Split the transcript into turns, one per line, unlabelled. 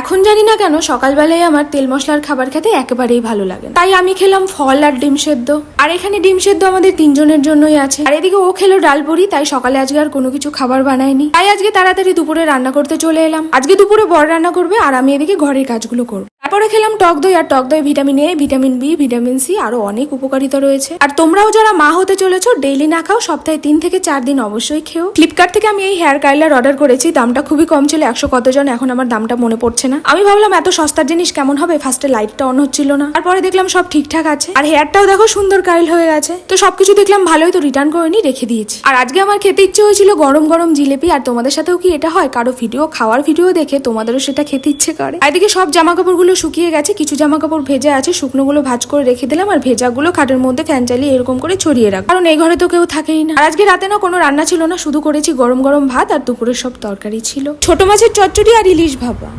এখন জানি না কেন সকালবেলায় আমার তেল মশলার খাবার খেতে একেবারেই ভালো লাগে না। তাই আমি খেলাম ফল আর ডিম সেদ্ধ। আর এখানে ডিম সেদ্ধ আমাদের 3 জনের জন্যই আছে। আর এদিকে ও খেলো ডাল পুরি। তাই সকালে আজকে আর কোনো কিছু খাবার বানায়নি। তাই আজকে তাড়াতাড়ি দুপুরে রান্না করতে চলে এলাম। আজকে দুপুরে বর রান্না করবে আর আমি এদিকে ঘরের কাজগুলো করবো। তারপরে খেলাম টক দই। আর টক দই vitamin A, vitamin B, vitamin C আরো অনেক উপকারিতা রয়েছে। আর তোমরাও যারা মা হতে চলেছো ডেইলি না খাও, সপ্তাহে 3 থেকে 4 দিন অবশ্যই খেও। ফ্লিপকার্ট থেকে আমি এই হেয়ার কার্লার অর্ডার করেছি। দামটা খুবই কম ছিল, 100 কত জন, এখন আমার দামটা মনে পড়ছে না। আমি ভাবলাম এত সস্তার জিনিস কেমন হবে, ফার্স্টে লাইটটা অন হচ্ছিল না, তারপরে দেখলাম সব ঠিকঠাক আছে। আর হেয়ারটাও দেখো সুন্দর কার্ল হয়ে গেছে। তো সবকিছু দেখলাম ভালোই, তো রিটার্ন করে নি, রেখে দিয়েছি। আর আজকে আমার খেতে ইচ্ছে হয়েছিল গরম গরম জিলেপি। আর তোমাদের সাথেও কি এটা হয়, কারো ভিডিও খাওয়ার ভিডিও দেখে তোমাদেরও সেটা খেতে ইচ্ছে করে? এদিকে সব জামা কাপড়গুলো শুকিয়ে গেছে, কিছু জামা কাপড় ভেজা আছে, শুকনোগুলো ভাঁজ করে রেখে দিলাম। আর ভেজাগুলো খাটের মধ্যে ফ্যান চালিয়ে এরকম করে ছড়িয়ে রাখ, কারণ এই ঘরে তো কেউ থাকেই না। আর আজকে রাতে না কোনো রান্না ছিল না, শুধু করেছি গরম গরম ভাত আর দুপুরের সব তরকারি ছিল, ছোট মাছের চচ্চড়ি আর ইলিশ ভাপা।